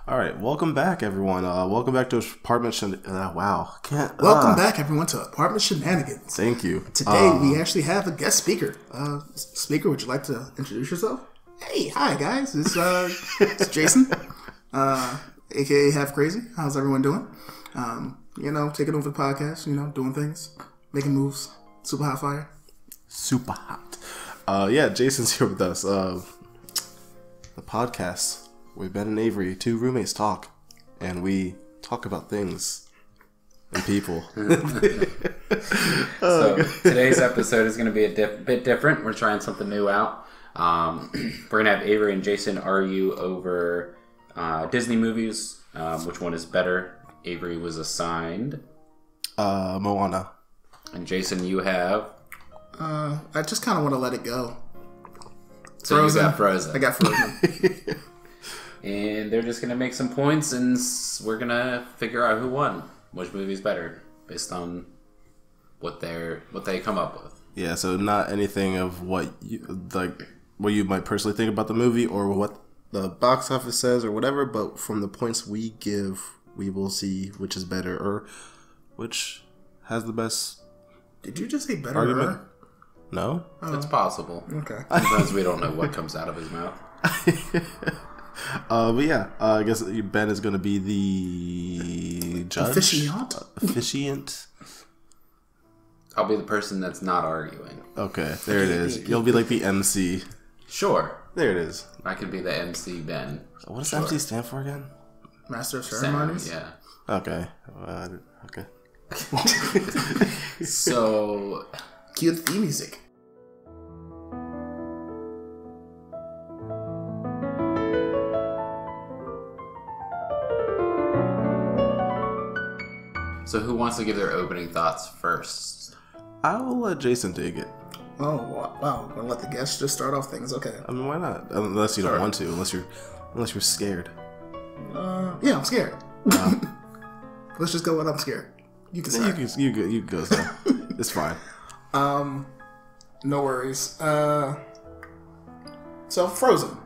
All right, welcome back, everyone. Welcome back to Apartment wow, can't. Welcome back, everyone, to Apartment Shenanigans. Thank you. Today, we actually have a guest speaker. Speaker, would you like to introduce yourself? Hey, hi, guys. It's Jason, a.k.a. Half Crazy. How's everyone doing? Taking over the podcast, doing things, making moves. Super hot fire. Super hot. Jason's here with us. The podcast with Ben and Avery, two roommates talk, and we talk about things and people. So today's episode is going to be a bit different. We're trying something new out. We're going to have Avery and Jason argue over Disney movies. Which one is better? Avery was assigned Moana. And Jason, you have? I just kind of want to let it go. So Frozen. You got Frozen. I got Frozen. And they're just going to make some points, and we're going to figure out who won. Which movie's better, based on what they come up with. Yeah, so not anything of what you might personally think about the movie or what the box office says or whatever, but from the points we give, we will see which is better or which has the best. Did you just say better? Argument? No? Oh. It's possible. Okay. Sometimes we don't know what comes out of his mouth. I guess Ben is going to be the judge. Officiant. I'll be the person that's not arguing. Okay, there it is. You'll be like the MC. Sure. There it is. I could be the MC, Ben. What does MC stand for again? Master of Ceremonies? Yeah. Okay. Okay. So... Cue the theme music. So who wants to give their opening thoughts first? I'll let Jason take it. Oh, wow. Gonna let the guests just start off things. Okay. I mean, why not? Unless you don't want to. Unless you're scared. Yeah, I'm scared. Let's just go with I'm scared. You can start. You go. So. It's fine. No worries. So Frozen.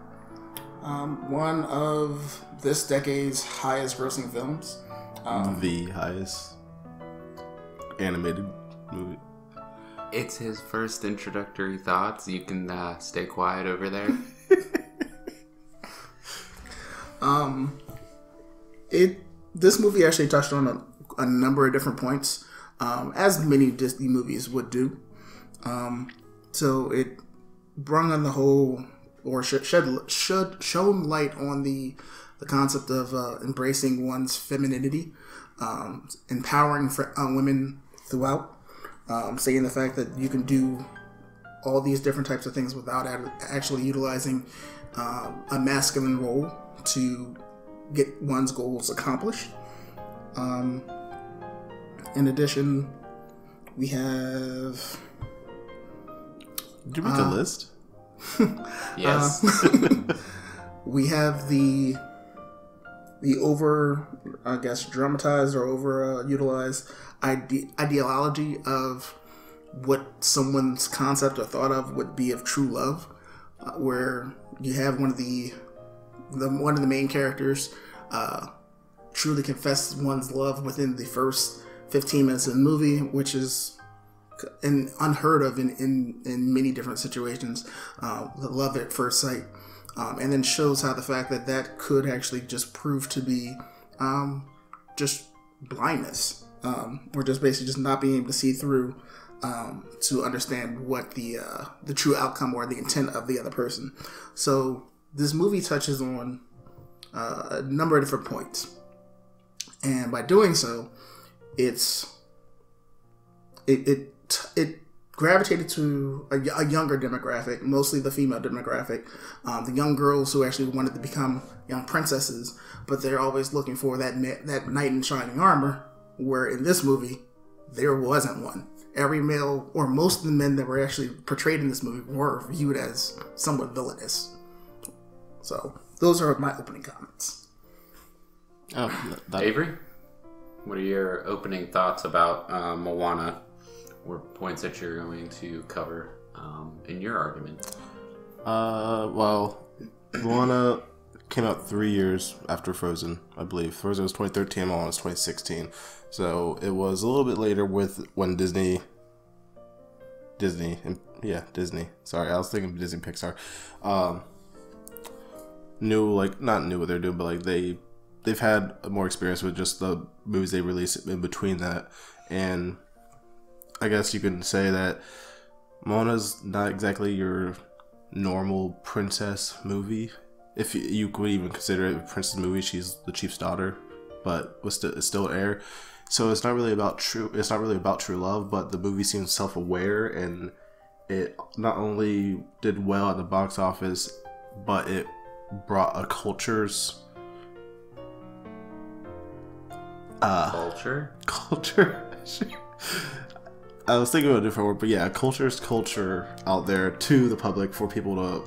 One of this decade's highest grossing films. The highest animated movie. It's his first introductory thoughts. You can stay quiet over there. This movie actually touched on a number of different points, as many Disney movies would do. So it brought on the whole, or shone light on the concept of embracing one's femininity, empowering women throughout, saying the fact that you can do all these different types of things without actually utilizing a masculine role to get one's goals accomplished. In addition, we have... Did you make a list? Yes. We have the over, I guess, dramatized or over utilized ideology of what someone's concept or thought of would be of true love, where you have one of the main characters truly confess one's love within the first 15 minutes of the movie, which is unheard of in many different situations. The love at first sight. And then shows how the fact that could actually just prove to be just blindness, or just basically just not being able to see through to understand what the true outcome or the intent of the other person. So this movie touches on a number of different points, and by doing so, it gravitated to a younger demographic, mostly the female demographic, the young girls who actually wanted to become young princesses, but they're always looking for that knight in shining armor, where in this movie, there wasn't one. Every male, or most of the men that were actually portrayed in this movie, were viewed as somewhat villainous. So, those are my opening comments. Avery, what are your opening thoughts about Moana? Or points that you're going to cover in your argument? Well, Moana came out 3 years after Frozen, I believe. Frozen was 2013, Moana was 2016. So it was a little bit later with when Disney. Sorry, I was thinking Disney Pixar. Not knew what they're doing, but like they've had more experience with just the movies they release in between that. And I guess you can say that Moana's not exactly your normal princess movie. If you could even consider it a princess movie, she's the chief's daughter, but it's still an heir. So it's not really about true love, but the movie seems self-aware, and it not only did well at the box office, but it brought a culture. I was thinking of a different word, but yeah, culture out there to the public for people to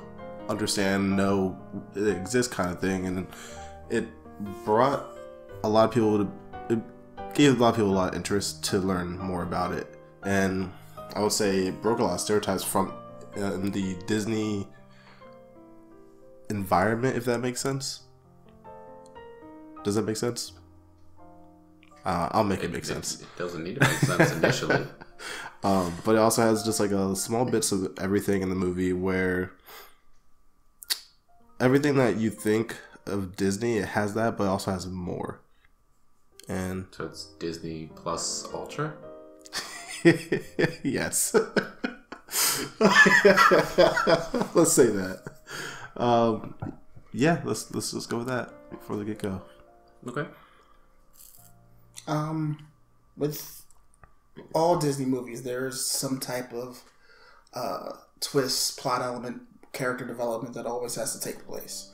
understand, know it exists, kind of thing, and it brought a lot of people it gave a lot of people a lot of interest to learn more about it, and I would say it broke a lot of stereotypes from in the Disney environment, if that makes sense. Does that make sense? I'll make it make sense. It doesn't need to make sense initially. But it also has just like a small bits of everything in the movie, where everything that you think of Disney, it has that, but it also has more. And so it's Disney plus Ultra? Yes. Let's say that. Yeah, let's just go with that before the get go. Okay. With all Disney movies, there's some type of twist, plot element, character development that always has to take place.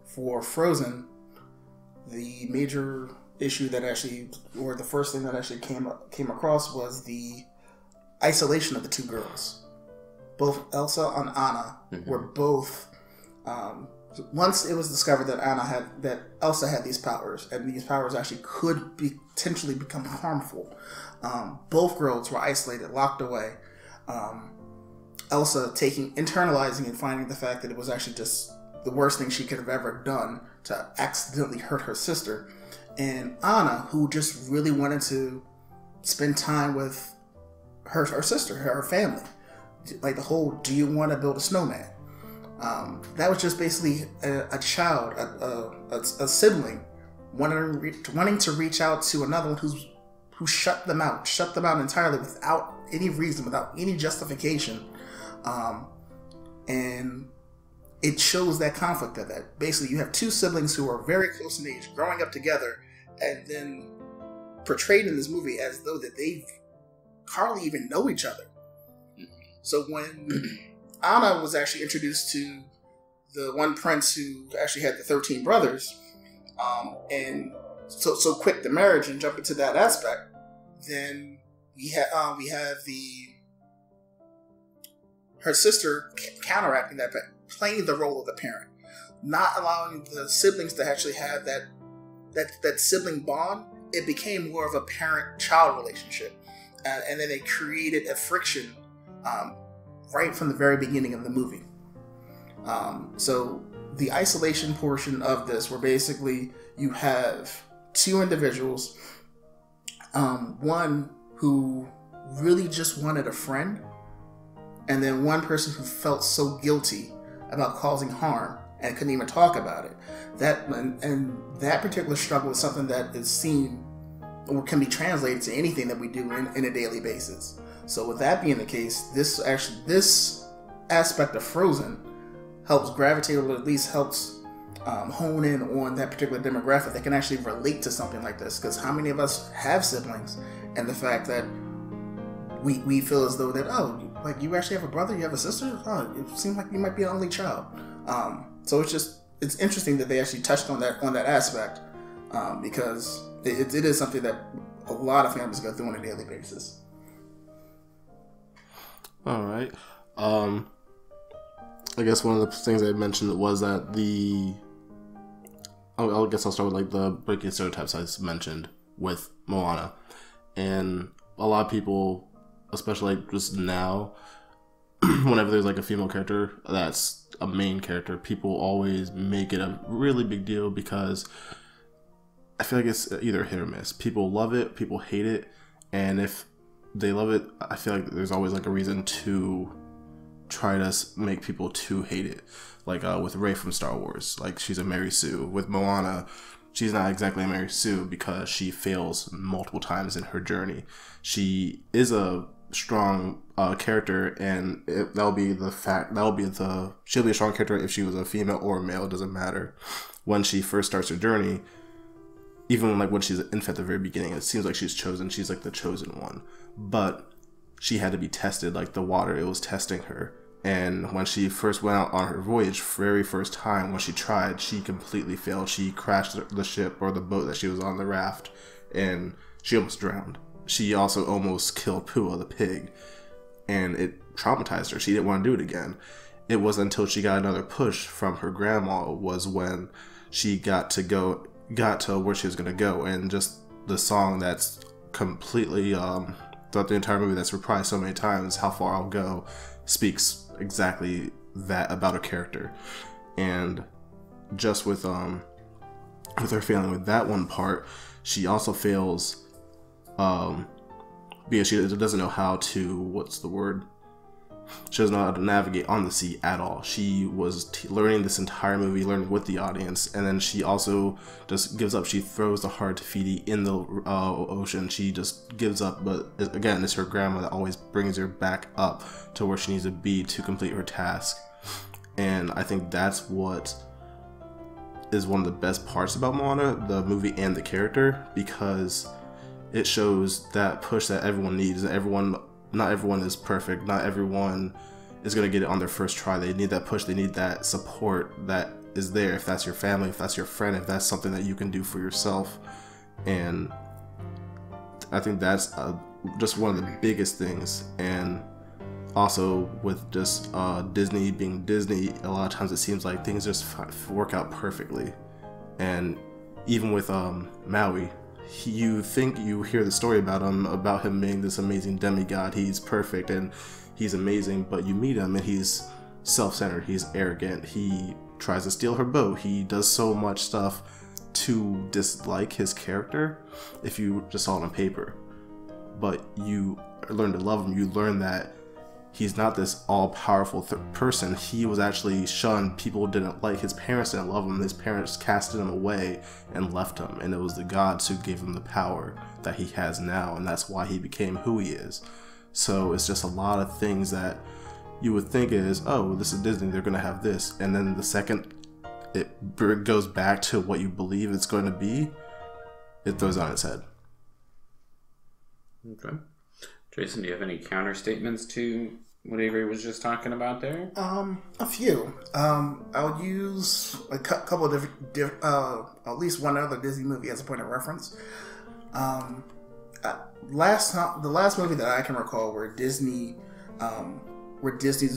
For Frozen, the major issue that actually, or the first thing that actually came across was the isolation of the two girls. Both Elsa and Anna were both. Once it was discovered that Elsa had these powers, and these powers actually could potentially become harmful, both girls were isolated, locked away. Elsa internalizing and finding the fact that it was actually just the worst thing she could have ever done to accidentally hurt her sister, and Anna, who just really wanted to spend time with her sister, her family, like the whole "do you want to build a snowman?" That was just basically a child, a sibling, wanting to reach out to another one who shut them out entirely without any reason, without any justification, and it shows that conflict that basically you have two siblings who are very close in age, growing up together, and then portrayed in this movie as though that they hardly even know each other. So when Anna was actually introduced to the one prince who actually had the 13 brothers, and so quick the marriage and jump into that aspect, then we have her sister counteracting that, playing the role of the parent, not allowing the siblings to actually have that sibling bond. It became more of a parent-child relationship, and then they created a friction right from the very beginning of the movie. So the isolation portion of this, where basically you have two individuals, one who really just wanted a friend, and then one person who felt so guilty about causing harm and couldn't even talk about it. That particular struggle is something that is seen or can be translated to anything that we do in a daily basis. So with that being the case, this aspect of Frozen helps gravitate, or at least helps hone in on that particular demographic that can actually relate to something like this. Because how many of us have siblings, and the fact that we feel as though that, oh, like you actually have a brother, you have a sister? Oh, it seems like you might be an only child. So it's interesting that they actually touched on that aspect, because it is something that a lot of families go through on a daily basis. All right. I guess one of the things I mentioned was that I guess I'll start with like the breaking stereotypes I mentioned with Moana, and a lot of people, especially like just now, whenever there's like a female character that's a main character, people always make it a really big deal because I feel like it's either hit or miss. People love it, people hate it, and if they love it, I feel like there's always like a reason to try to make people to hate it. Like with Rey from Star Wars, like she's a Mary Sue. With Moana, she's not exactly a Mary Sue because she fails multiple times in her journey. She is a strong character, and she'll be a strong character if she was a female or a male. It doesn't matter. When she first starts her journey, even like when she's an infant at the very beginning, it seems like she's chosen. She's like the chosen one, but she had to be tested. Like the water, it was testing her. And when she first went out on her voyage, very first time, when she tried, she completely failed. She crashed the ship or the boat that she was on, the raft, and she almost drowned. She also almost killed Pua, the pig, and it traumatized her. She didn't want to do it again. It wasn't until she got another push from her grandma was when she got to where she was going to go. And just the song that's completely, throughout the entire movie, that's reprised so many times, How Far I'll Go, speaks exactly that about a character. And just with her failing with that one part, she also fails because she doesn't know how to, she doesn't know how to navigate on the sea at all. She was learning this entire movie, learning with the audience, and then she also just gives up. She throws the heart to Fidi in the ocean. She just gives up, but again, it's her grandma that always brings her back up to where she needs to be to complete her task. And I think that's what is one of the best parts about Moana, the movie and the character, because it shows that push that everyone needs. Not everyone is perfect. Not everyone is going to get it on their first try. They need that push. They need that support that is there. If that's your family, if that's your friend, if that's something that you can do for yourself. And I think that's just one of the biggest things. And also with just Disney being Disney, a lot of times it seems like things just work out perfectly. And even with Maui, you think you hear the story about him being this amazing demigod. He's perfect and he's amazing, but you meet him and he's self-centered, he's arrogant, he tries to steal her boat, he does so much stuff to dislike his character if you just saw it on paper. But you learn to love him. You learn that he's not this all-powerful person. He was actually shunned. People didn't like, his parents didn't love him. His parents casted him away and left him. And it was the gods who gave him the power that he has now. And that's why he became who he is. So it's just a lot of things that you would think is, oh, this is Disney, they're going to have this. And then the second it goes back to what you believe it's going to be, it throws on its head. Okay. Jason, do you have any counter statements to what Avery was just talking about there? A few. I'll use a couple of different, at least one other Disney movie as a point of reference. The last movie that I can recall where Disney's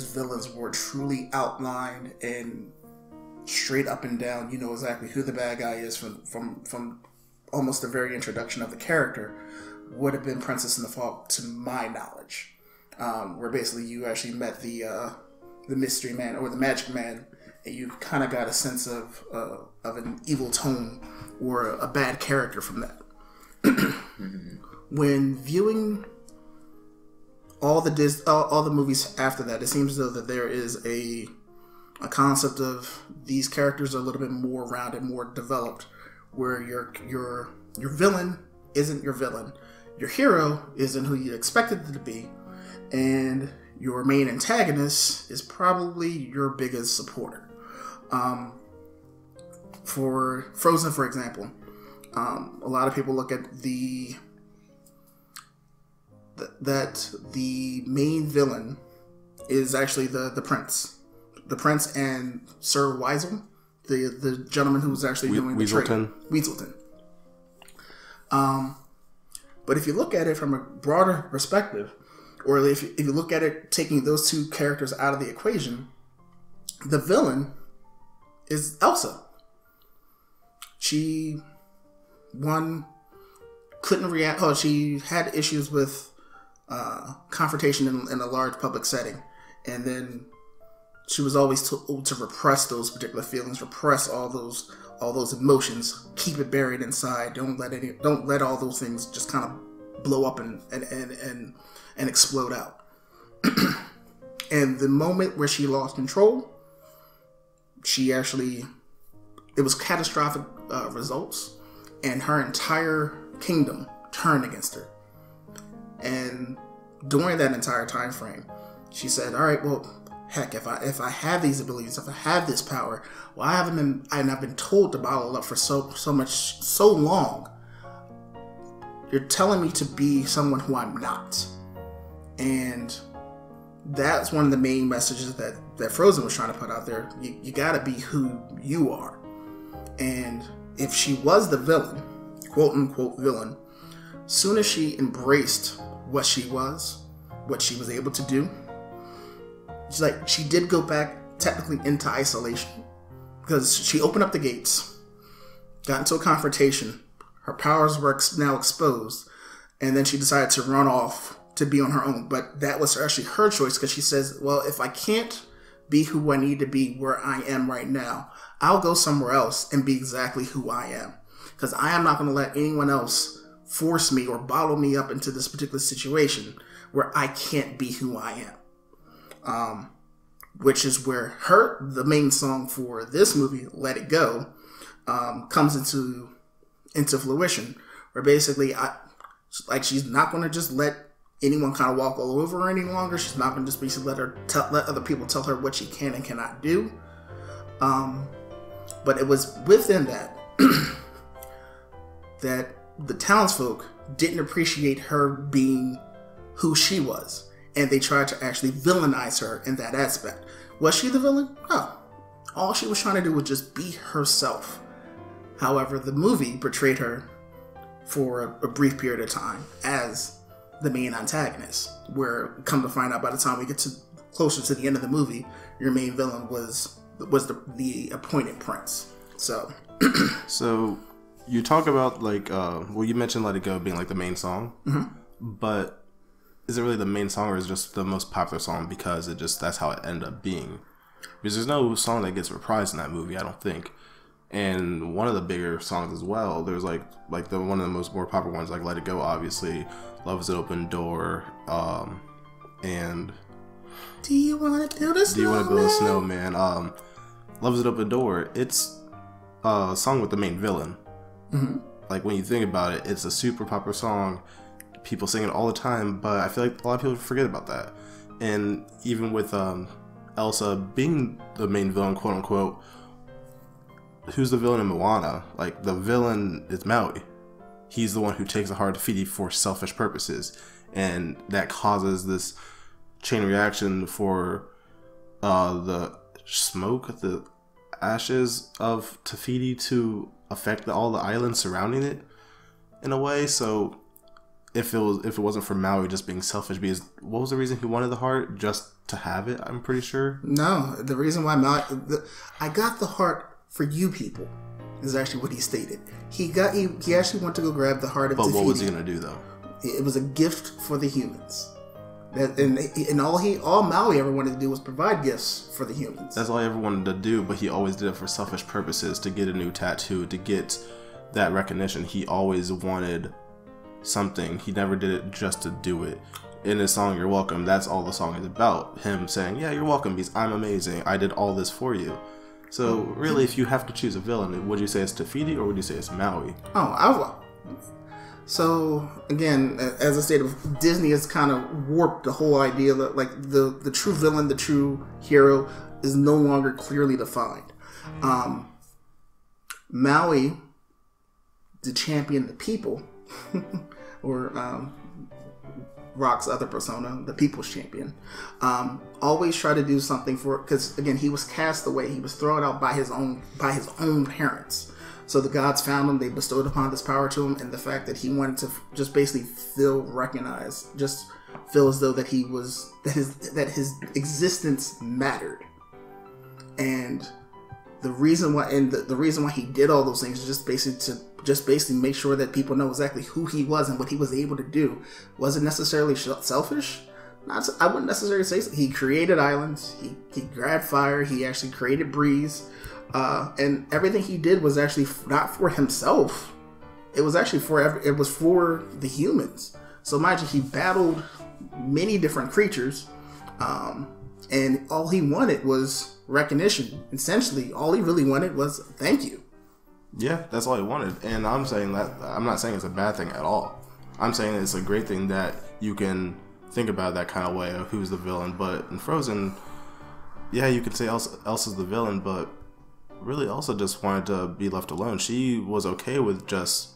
villains were truly outlined and straight up and down, you know exactly who the bad guy is from almost the very introduction of the character, would have been Princess and the Frog, to my knowledge. Where basically you actually met the mystery man or the magic man, and you kind of got a sense of an evil tone or a bad character from that. When viewing all the movies after that, it seems as though that there is a concept of these characters are a little bit more rounded, more developed, where your villain isn't your villain, your hero isn't who you expected it to be, and your main antagonist is probably your biggest supporter. For Frozen, for example, a lot of people look at that the main villain is actually the prince and Sir Weasel, the gentleman who was actually doing the trade. Weaselton. But if you look at it from a broader perspective, or if you look at it taking those two characters out of the equation, the villain is Elsa. She couldn't react. Oh, she had issues with confrontation in a large public setting, and then she was always told to repress those particular feelings, repress all those emotions, keep it buried inside. Don't let all those things just kind of blow up and explode out. And the moment where she lost control, it was catastrophic results, and her entire kingdom turned against her. And during that entire time frame, she said, all right, well, heck, if I have these abilities, if I have this power, well, I've been told to bottle it up for so long. You're telling me to be someone who I'm not. And that's one of the main messages that Frozen was trying to put out there. You gotta be who you are. And if she was the villain, quote unquote villain, soon as she embraced what she was able to do, she did go back technically into isolation, because she opened up the gates, got into a confrontation, her powers were now exposed, and then she decided to run off to be on her own. But that was actually her choice, because she says, well, if I can't be who I need to be where I am right now, I'll go somewhere else and be exactly who I am, because I am not going to let anyone else force me or bottle me up into this particular situation where I can't be who I am. Which is where the main song for this movie, Let It Go, comes into fruition, where basically she's not going to just let anyone kind of walk all over her any longer. She's not going to just basically let other people tell her what she can and cannot do. But it was within that that the townsfolk didn't appreciate her being who she was, and they tried to actually villainize her in that aspect. Was she the villain? No. All she was trying to do was just be herself. However, the movie portrayed her for a brief period of time as the main antagonist, where, come to find out, by the time we get to closer to the end of the movie, your main villain was the appointed prince. So so you talk about you mentioned Let It Go being like the main song, but is it really the main song, or is it just the most popular song because that's how it ended up being? Because there's no song that gets reprised in that movie, I don't think. And one of the bigger songs as well, there's one of the more popular ones, like Let It Go, obviously, Love Is an Open Door, and Do You Want to Build a Snowman? Do You Want to Build a Snowman? Love Is an Open Door, it's a song with the main villain. Mm-hmm. Like, when you think about it, it's a super popular song. People sing it all the time, but I feel like a lot of people forget about that. And even with Elsa being the main villain, quote unquote, who's the villain in Moana? Like, the villain is Maui. He's the one who takes the heart of Fidi for selfish purposes, and that causes this chain reaction for the smoke, the ashes of Te Fiti to affect all the islands surrounding it in a way. So if it wasn't for Maui just being selfish, because what was the reason he wanted the heart? Just to have it, I'm pretty sure. No, the reason why Maui, I got the heart for you people, is actually what he stated. He actually went to go grab the heart of Te Fiti. But what was he gonna do though? It was a gift for the humans. And all Maui ever wanted to do was provide gifts for the humans. That's all he ever wanted to do, but he always did it for selfish purposes, to get a new tattoo, to get that recognition. He always wanted something. He never did it just to do it. In his song, You're Welcome, that's all the song is about. Him saying, yeah, you're welcome because I'm amazing. I did all this for you. So really, if you have to choose a villain, would you say it's Te Fiti or would you say it's Maui? So again, as I stated, Disney has kind of warped the whole idea that the true villain, the true hero, is no longer clearly defined. Maui, the champion of the people, or Rock's other persona, the people's champion, always tried to do something because again, he was cast away. He was thrown out by his own parents. So the gods found him, they bestowed upon this power to him, and the fact that he wanted to just basically feel recognized, just feel as though that his existence mattered. And the reason why he did all those things is just basically make sure that people know exactly who he was and what he was able to do. Wasn't necessarily selfish, I wouldn't necessarily say so. He created islands. He grabbed fire. He actually created breeze, and everything he did was actually not for himself. It was actually it was for the humans. So mind you, he battled many different creatures, and all he wanted was recognition. Essentially, all he really wanted was thank you. Yeah, that's all he wanted. And I'm not saying it's a bad thing at all. I'm saying it's a great thing that you can think about that kind of way of who's the villain. But in Frozen, yeah, you could say Elsa's the villain, but really Elsa just wanted to be left alone. She was okay with just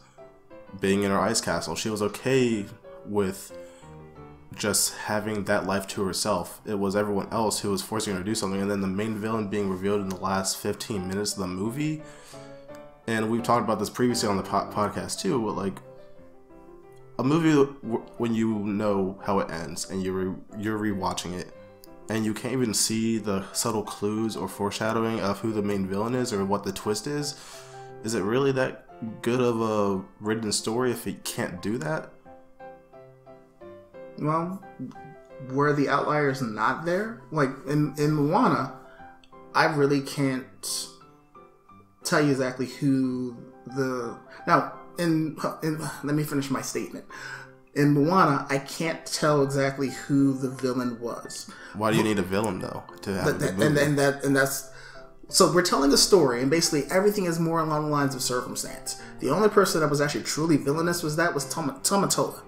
being in her ice castle. She was okay with just having that life to herself. It was everyone else who was forcing her to do something, and then the main villain being revealed in the last 15 minutes of the movie. And we've talked about this previously on the podcast too, but like a movie when you know how it ends and you're rewatching it and you can't even see the subtle clues or foreshadowing of who the main villain is or what the twist is it really that good of a written story if it can't do that? Well, were the outliers not there? Like in Moana, I really can't tell you exactly who the... Now, let me finish my statement. In Moana, I can't tell exactly who the villain was. Why do you need a villain though to have a movie? And that's... So we're telling a story, and basically everything is more along the lines of circumstance. The only person that was actually truly villainous was Tamatoa.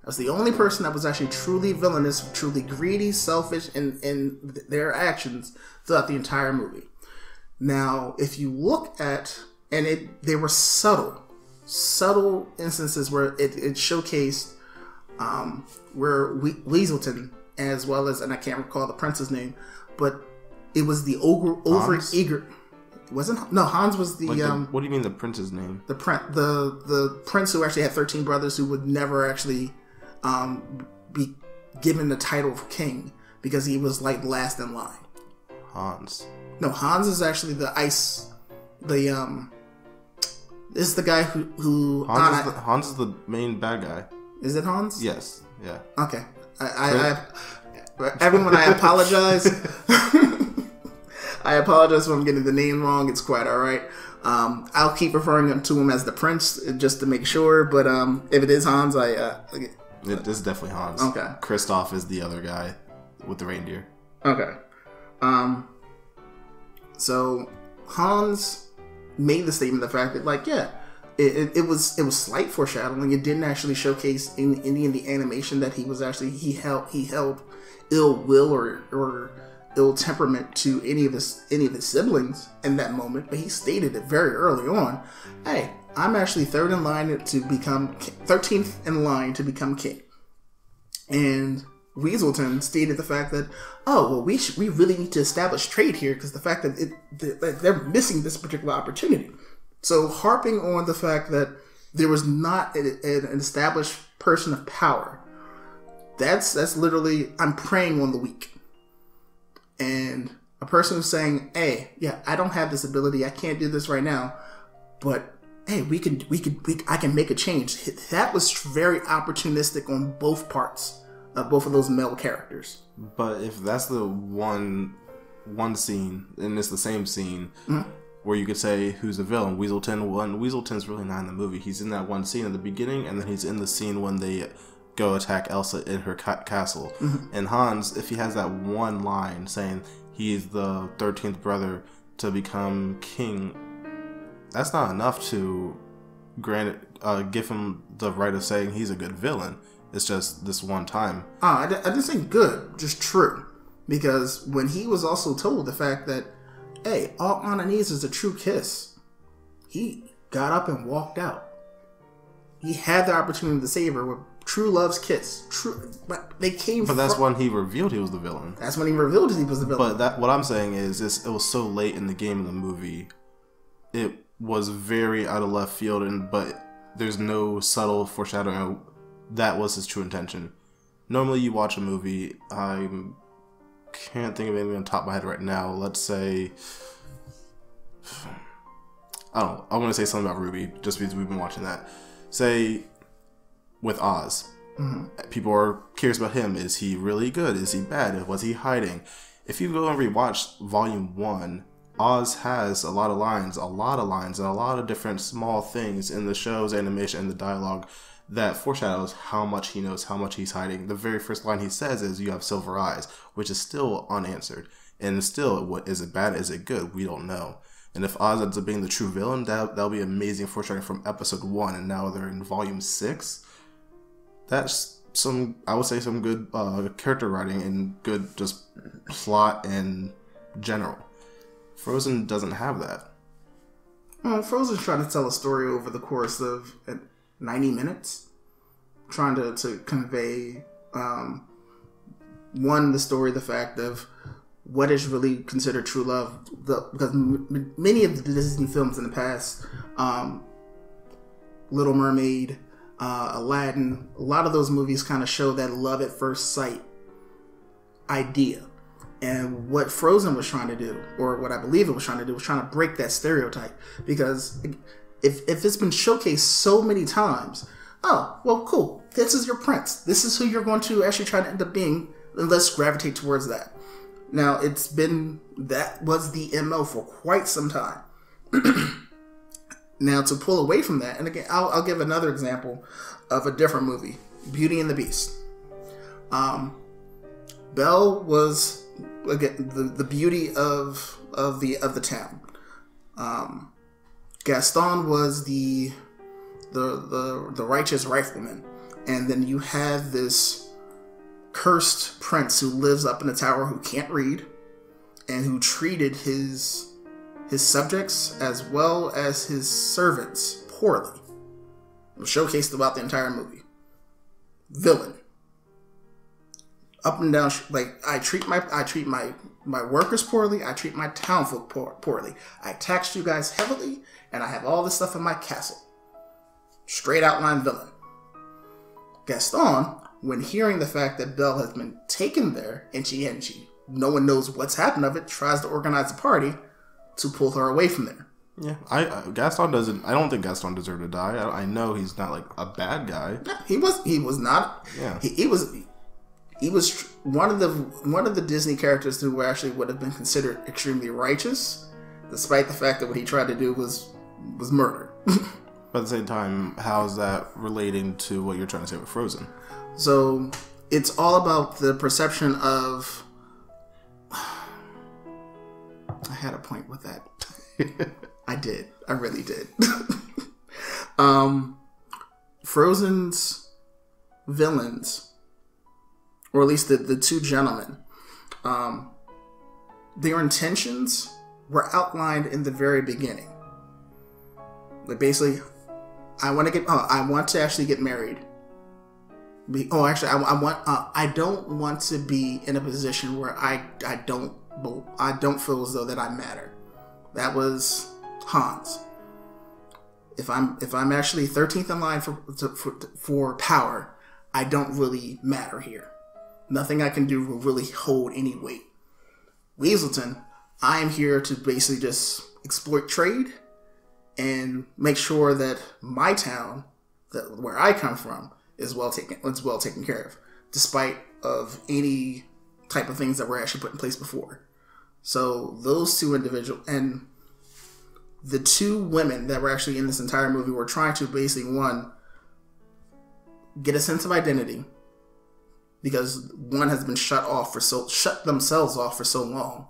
That was the only person that was actually truly villainous, truly greedy, selfish in their actions throughout the entire movie. Now, if you look at, and they were subtle instances where it showcased where Weaselton, as well as, and I can't recall the prince's name, but it was the over-eager. Wasn't no Hans was the what do you mean the prince's name? The prince who actually had 13 brothers who would never actually be given the title of king because he was like last in line. Hans. No, Hans is actually the ice. This is the guy who Hans is the main bad guy. Is it Hans? Yes. Yeah. Okay. Everyone, I apologize. I apologize if I'm getting the name wrong. It's quite all right. I'll keep referring to him as the prince just to make sure. But if it is Hans, it is definitely Hans. Okay. Kristoff is the other guy with the reindeer. Okay. So Hans made the statement, the fact that, like, yeah, it was slight foreshadowing. It didn't actually showcase in any of the animation that he held ill will or ill temperament to any of his siblings in that moment. But he stated it very early on. Hey, I'm actually 13th in line to become king. And Weaselton stated the fact that, oh, well, we really need to establish trade here because the fact that they're missing this particular opportunity. So harping on the fact that there was not an established person of power, that's literally, I'm preying on the weak. And a person who's saying, hey, yeah, I don't have this ability, I can't do this right now, but hey, I can make a change. That was very opportunistic on both parts of both of those male characters. But if that's the one scene, and it's the same scene, where you could say who's the villain, Weaselton's really not in the movie. He's in that one scene at the beginning, and then he's in the scene when they go attack Elsa in her castle. And Hans, if he has that one line saying he's the 13th brother to become king, that's not enough to give him the right of saying he's a good villain. It's just this one time. I didn't say good, just true. Because when he was also told the fact that, hey, all Anna needs is a true kiss, he got up and walked out. He had the opportunity to save her with true love's kiss. But that's when he revealed he was the villain. That's when he revealed he was the villain. But what I'm saying is, it was so late in the game of the movie. It was very out of left field, but there's no subtle foreshadowing of that was his true intention. Normally, you watch a movie. I can't think of anything on top of my head right now. Let's say, I want to say something about Ruby, just because we've been watching that. Say, with Oz, People are curious about him. Is he really good? Is he bad? Was he hiding? If you go and rewatch Volume 1, Oz has a lot of lines, and a lot of different small things in the show's animation and the dialogue that foreshadows how much he knows, how much he's hiding. The very first line he says is, "You have silver eyes," which is still unanswered. And still, what is it bad? Is it good? We don't know. And if Oz ends up being the true villain, that'll be amazing foreshadowing from episode 1, and now they're in volume 6. That's I would say some good character writing and good just plot in general. Frozen doesn't have that. Well, Frozen's trying to tell a story over the course of 90 minutes, trying to convey, the story, the fact of what is really considered true love. Because many of the Disney films in the past, Little Mermaid, Aladdin, a lot of those movies kind of show that love at first sight idea. And what Frozen was trying to do, or what I believe it was trying to do, was trying to break that stereotype. Because if it's been showcased so many times, oh, well, cool, this is your prince. This is who you're going to actually try to end up being, and let's gravitate towards that. Now, that was the MO for quite some time. Now, to pull away from that, and again, I'll give another example of a different movie, Beauty and the Beast. Belle was, again, the beauty of the town. Gaston was the righteous rifleman, and then you have this cursed prince who lives up in a tower who can't read, and who treated his subjects as well as his servants poorly. It was showcased throughout the entire movie. Villain. Up and down, like, I treat my workers poorly. I treat my townfolk poorly. I taxed you guys heavily, and I have all this stuff in my castle. Straight outline villain. Gaston, when hearing the fact that Belle has been taken there, and no one knows what's happened of it, tries to organize a party to pull her away from there. Yeah, I don't think Gaston deserved to die. I know he's not like a bad guy. No, he was not. Yeah, he was one of the Disney characters who actually would have been considered extremely righteous, despite the fact that what he tried to do was murder. But at the same time, how is that relating to what you're trying to say with Frozen? So it's all about the perception of. I had a point with that. I did. I really did. Frozen's villains, or at least the two gentlemen, their intentions were outlined in the very beginning. Like, basically, I want to actually get married. I don't want to be in a position where I don't feel as though that I matter. That was Hans. If I'm actually 13th in line for power, I don't really matter here. Nothing I can do will really hold any weight. Weaselton, I am here to basically just exploit trade and make sure that my town, where I come from, is well taken care of, despite of any type of things that were actually put in place before. So those two individuals and the two women that were actually in this entire movie were trying to basically, one, get a sense of identity, because one has been shut themselves off for so long,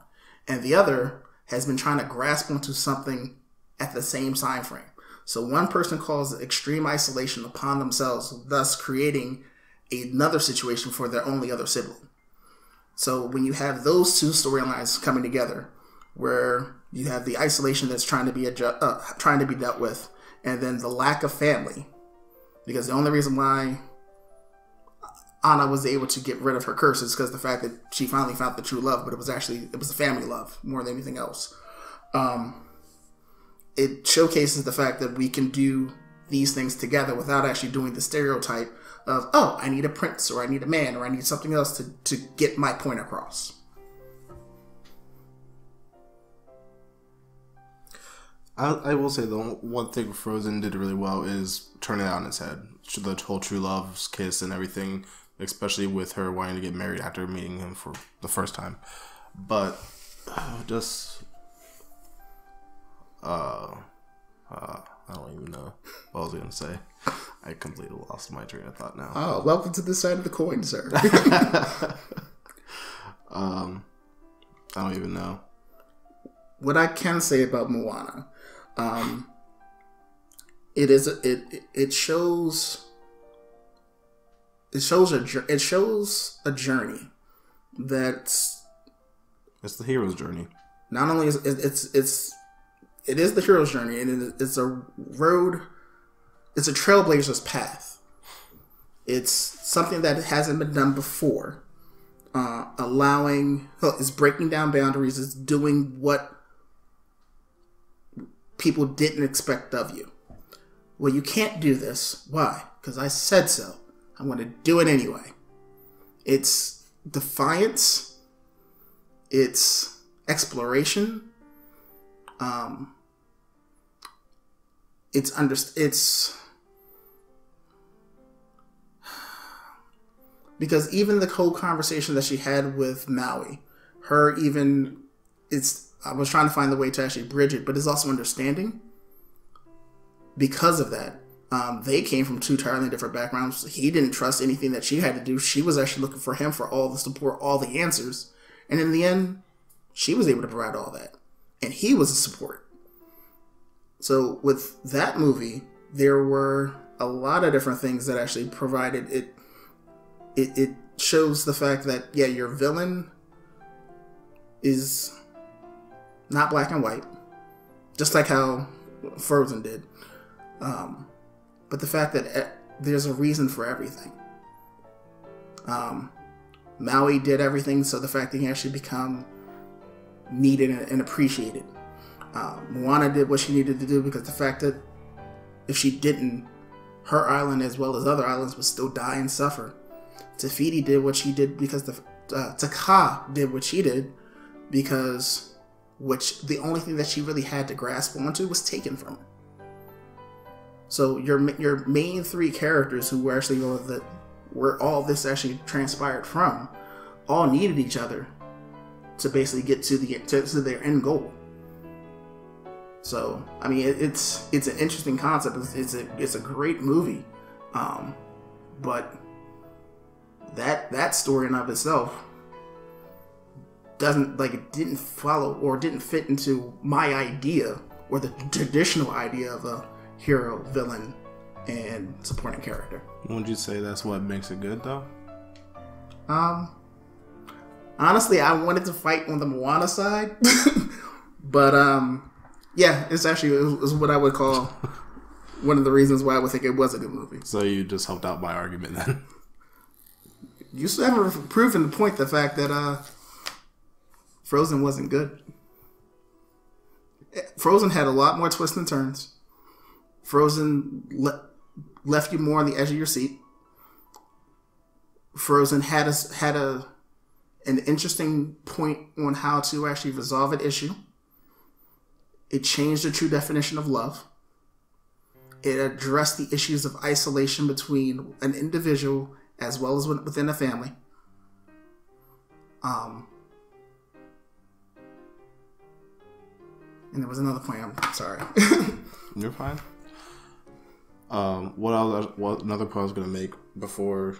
and the other has been trying to grasp onto something at the same time frame. So one person caused extreme isolation upon themselves, thus creating another situation for their only other sibling. So when you have those two storylines coming together, where you have the isolation that's trying to be dealt with, and then the lack of family, because the only reason why Anna was able to get rid of her curse is because the fact that she finally found the true love, but it was the family love more than anything else. It showcases the fact that we can do these things together without actually doing the stereotype of, oh, I need a prince, or I need a man, or I need something else to get my point across. I will say the one thing Frozen did really well is turn it on its head. The whole true love's kiss and everything, especially with her wanting to get married after meeting him for the first time. But just I don't even know what I was gonna say. I completely lost my train of thought now. Oh, welcome to this side of the coin, sir. I don't even know. What I can say about Moana, it shows a journey that's, it's the hero's journey. not only is it is the hero's journey, and it's a road, it's a trailblazer's path. It's something that hasn't been done before. It's breaking down boundaries. It's doing what people didn't expect of you. Well, you can't do this. Why? Because I said so. I'm going to do it anyway. It's defiance. It's exploration. It's because even the whole conversation that she had with Maui, I was trying to find the way to actually bridge it, but it's also understanding. Because of that, they came from two entirely different backgrounds. He didn't trust anything that she had to do. She was actually looking for him for all the support, all the answers. And in the end, she was able to provide all that. And he was a support. So with that movie, there were a lot of different things that actually provided it. It shows the fact that, yeah, your villain is not black and white, just like how Frozen did. But the fact that there's a reason for everything. Maui did everything, so the fact that he actually become needed and appreciated. Moana did what she needed to do because the fact that if she didn't, her island as well as other islands would still die and suffer. Tafiti did what she did because Taka did what she did because the only thing that she really had to grasp onto was taken from her. So your main three characters who were actually where all this actually transpired from, all needed each other to basically get to their end goal. So I mean, it's an interesting concept. It's a great movie, but that story in of itself didn't follow or didn't fit into my idea or the traditional idea of a hero, villain, and supporting character. Wouldn't you say that's what makes it good, though? Honestly, I wanted to fight on the Moana side, but yeah, it was what I would call one of the reasons why I would think it was a good movie. So you just helped out my argument then. You still haven't proven the point, the fact that Frozen wasn't good. Frozen had a lot more twists and turns. Frozen left you more on the edge of your seat. Frozen had an interesting point on how to actually resolve an issue. It changed the true definition of love. It addressed the issues of isolation between an individual as well as within a family. And there was another point. I'm sorry. You're fine. Another point I was going to make before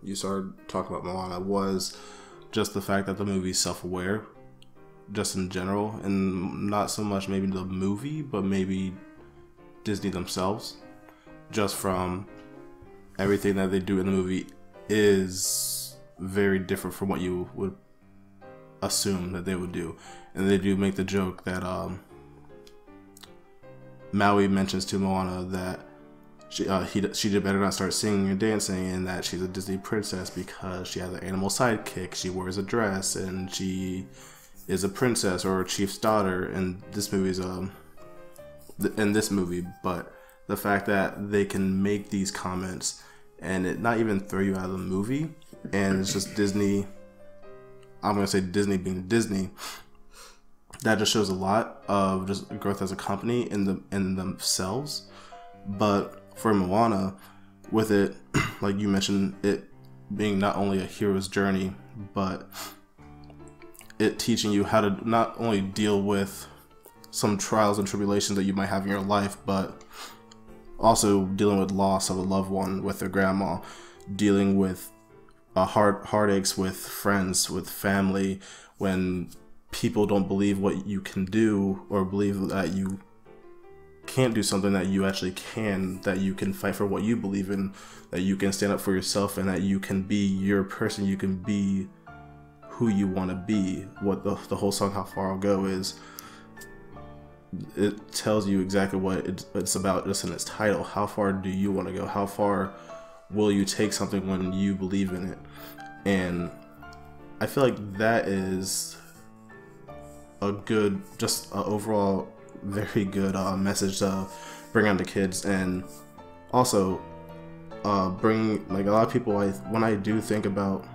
you started talking about Moana was just the fact that the movie's self-aware, just in general, and not so much maybe the movie, but maybe Disney themselves, just from everything that they do in the movie is very different from what you would assume that they would do. And they do make the joke that Maui mentions to Moana that she did better not start singing or dancing, and that she's a Disney princess because she has an animal sidekick, she wears a dress, and she is a princess or a chief's daughter. And this movie's in this movie, but the fact that they can make these comments and it not even throw you out of the movie, and it's just Disney. I'm gonna say Disney being Disney, that just shows a lot of just growth as a company in themselves. But for Moana, with it, like you mentioned, it being not only a hero's journey, but it teaching you how to not only deal with some trials and tribulations that you might have in your life, but also dealing with loss of a loved one with their grandma, dealing with heartaches with friends, with family, when people don't believe what you can do or believe that you can't do something that you actually can, that you can fight for what you believe in, that you can stand up for yourself, and that you can be your person, you can be who you want to be. What the whole song How Far I'll Go is, it tells you exactly what it's about just in its title. How far do you want to go? How far will you take something when you believe in it? And I feel like that is a good, just overall very good message to bring on to kids. And also bring, like, a lot of people, when I do think about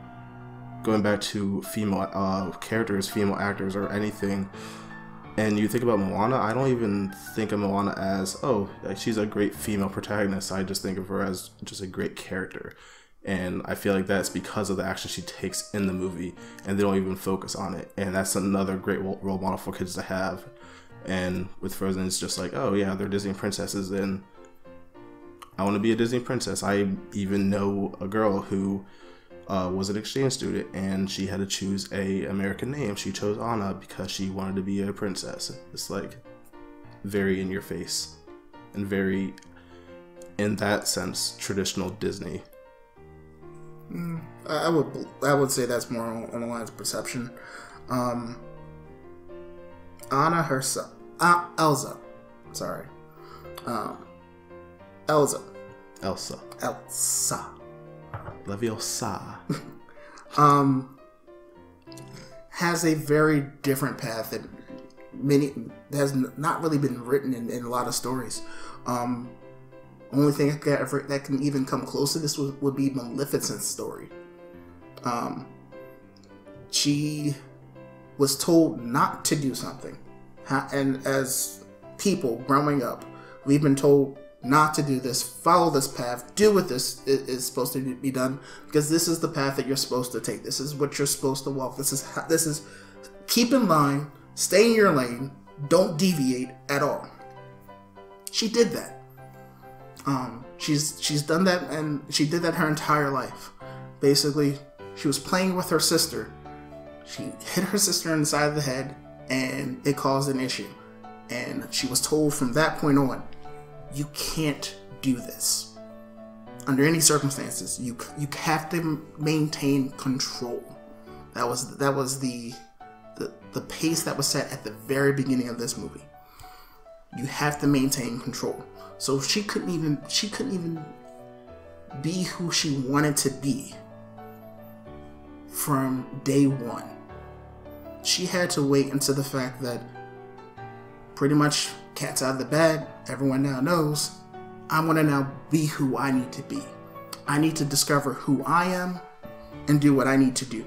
going back to female characters, female actors, or anything, and you think about Moana, I don't even think of Moana as, oh, like, she's a great female protagonist. I just think of her as just a great character. And I feel like that's because of the action she takes in the movie, and they don't even focus on it. And that's another great role model for kids to have. And with Frozen, it's just like, oh yeah, they're Disney princesses, and I want to be a Disney princess. I even know a girl who was an exchange student, and she had to choose a American name. She chose Anna because she wanted to be a princess. It's like very in your face, and very, in that sense, traditional Disney. I would say that's more on the lines of perception. Anna herself, Elsa. Sorry, Elsa. Leviosa. Has a very different path that has not really been written in a lot of stories. Only thing that can even come close to this would be Maleficent's story. She was told not to do something, and as people growing up, we've been told not to do this, follow this path, do what this is supposed to be done, because this is the path that you're supposed to take. This is what you're supposed to walk. This is keep in line, stay in your lane, don't deviate at all. She did that. She's done that, and she did that her entire life. Basically, she was playing with her sister. She hit her sister in the side of the head, and it caused an issue. And she was told from that point on, you can't do this. Under any circumstances, you have to maintain control. That was the pace that was set at the very beginning of this movie. You have to maintain control. So she couldn't even be who she wanted to be from day one. She had to wait until the fact that pretty much cat's out of the bag. Everyone now knows I want to now be who I need to be. I need to discover who I am and do what I need to do.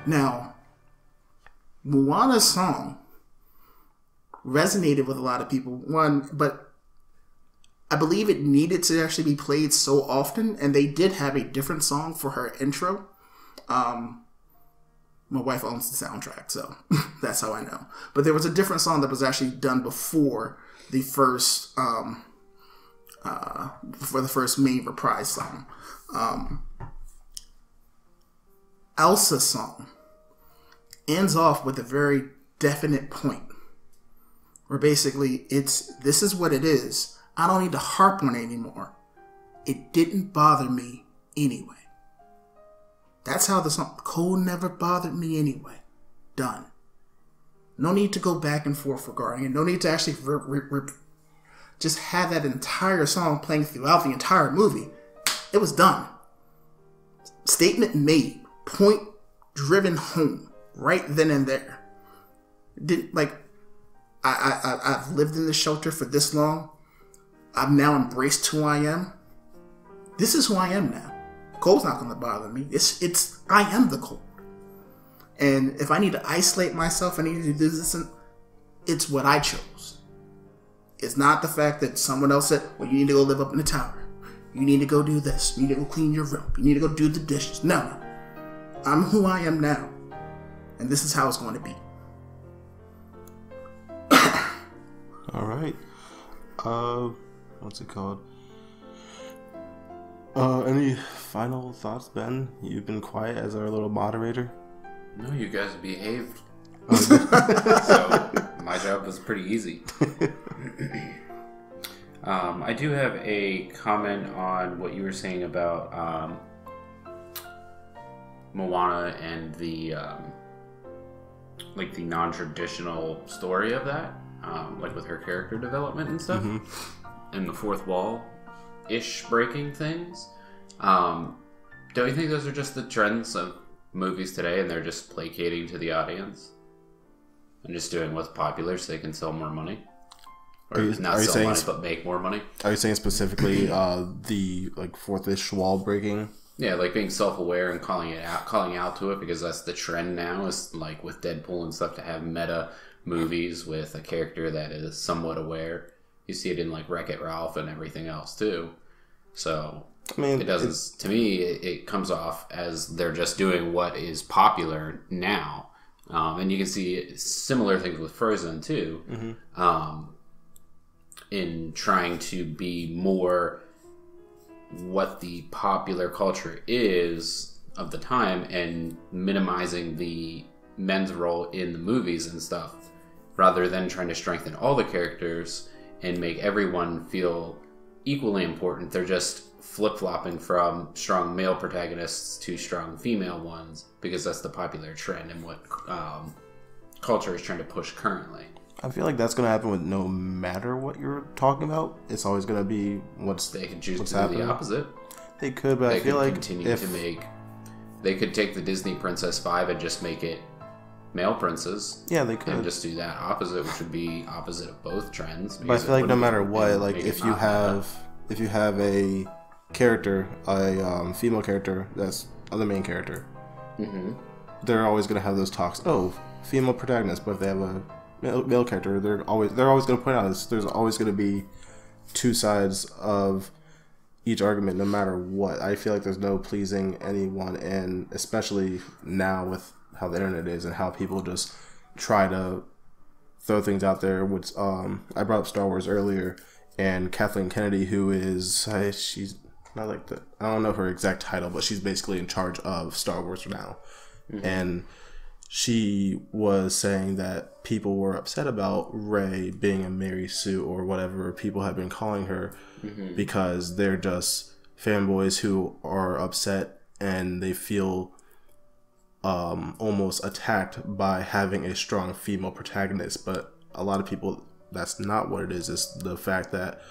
Now, Moana's song resonated with a lot of people. But I believe it needed to actually be played so often, and they did have a different song for her intro. My wife owns the soundtrack, so that's how I know. But there was a different song that was actually done before the first, main reprise song. Elsa's song ends off with a very definite point, where basically this is what it is. I don't need to harp on it anymore. It didn't bother me anyway. That's how the song, cold never bothered me anyway. Done. No need to go back and forth regarding it. No need to actually just have that entire song playing throughout the entire movie. It was done. Statement made. Point driven home. Right then and there. I've lived in this shelter for this long. I've now embraced who I am. This is who I am now. Cold's not going to bother me. I am the cold. And if I need to isolate myself, I need to do this, and It's what I chose. It's not the fact that someone else said, well, you need to go live up in the tower. You need to go do this. You need to go clean your room. You need to go do the dishes. No. I'm who I am now. And this is how it's going to be. All right. What's it called? Any final thoughts, Ben? You've been quiet as our little moderator. No, you guys behaved. So my job was pretty easy. I do have a comment on what you were saying about Moana and the like the non-traditional story of that, like with her character development and stuff, and the fourth wall-ish breaking things. Don't you think those are just the trends of movies today, and they're just placating to the audience and just doing what's popular so they can sell more money? Or not sell money, but make more money? Are you saying specifically the like fourth-ish wall breaking? Yeah, like being self-aware and calling out to it, because that's the trend now. Is like with Deadpool and stuff to have meta movies with a character that is somewhat aware. You see it in like Wreck-It Ralph and everything else too. So I mean, it doesn't. To me, it comes off as they're just doing what is popular now, and you can see similar things with Frozen too. In trying to be more what the popular culture is of the time and minimizing the men's role in the movies and stuff, rather than trying to strengthen all the characters and make everyone feel equally important. They're just flip-flopping from strong male protagonists to strong female ones because that's the popular trend and what culture is trying to push currently. I feel like that's going to happen with no matter what you're talking about. It's always going to be they could choose to do the opposite. They could, but I feel like they could take the Disney Princess 5 and just make it male princes. Yeah, they could. And just do that opposite, which would be opposite of both trends. But I feel like no matter what, like if you have a character, a female character that's the main character, they're always going to have those talks. Oh, female protagonist, but if they have a male character, they're always going to point out there's always going to be two sides of each argument, no matter what. I feel like there's no pleasing anyone, and especially now with how the internet is and how people just try to throw things out there. Which I brought up Star Wars earlier, and Kathleen Kennedy, who is she's not like I don't know her exact title, but she's basically in charge of Star Wars now, and she was saying that people were upset about Rey being a Mary Sue or whatever people have been calling her, because they're just fanboys who are upset and they feel almost attacked by having a strong female protagonist. But a lot of people, that's not what it is. It's the fact that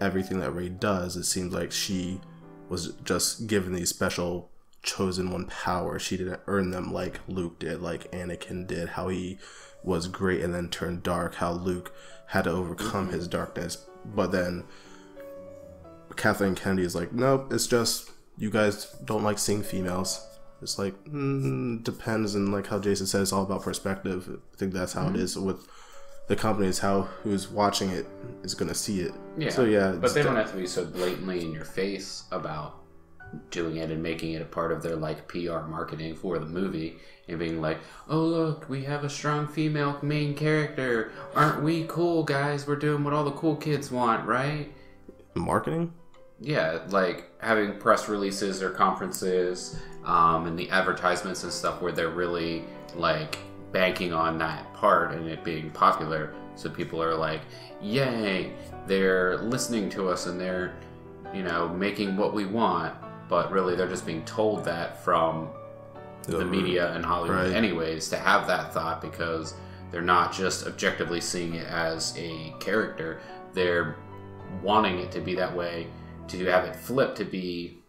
everything that Rey does, it seems like she was just given these special chosen one power. She didn't earn them like Luke did, like Anakin did, how he was great and then turned dark, how Luke had to overcome his darkness. But then Kathleen Kennedy is like, nope, it's just you guys don't like seeing females. It's like, depends, and like how Jason said, it's all about perspective. I think that's how it is with the company, is how who's watching it is going to see it. Yeah. So yeah, but they don't have to be so blatantly in your face about doing it and making it a part of their like PR marketing for the movie and being like, oh look, we have a strong female main character, aren't we cool, guys? We're doing what all the cool kids want, right? Marketing? Yeah, like having press releases or conferences and the advertisements and stuff where they're really like banking on that part and it being popular, so people are like, yay, they're listening to us and they're, you know, making what we want. But really, they're just being told that from the media and Hollywood anyways, to have that thought, because they're not just objectively seeing it as a character. They're wanting it to be that way, to have it flip to be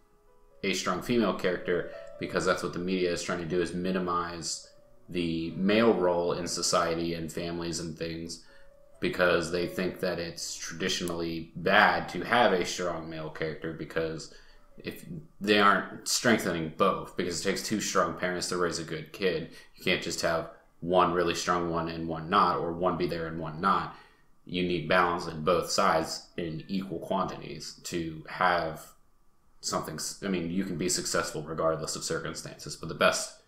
a strong female character, because that's what the media is trying to do, is minimize the male role in society and families and things, because they think that it's traditionally bad to have a strong male character, because if they aren't strengthening both, because it takes two strong parents to raise a good kid. You can't just have one really strong one and one not, or one be there and one not. You need balance in both sides in equal quantities to have something. I mean, you can be successful regardless of circumstances, but the best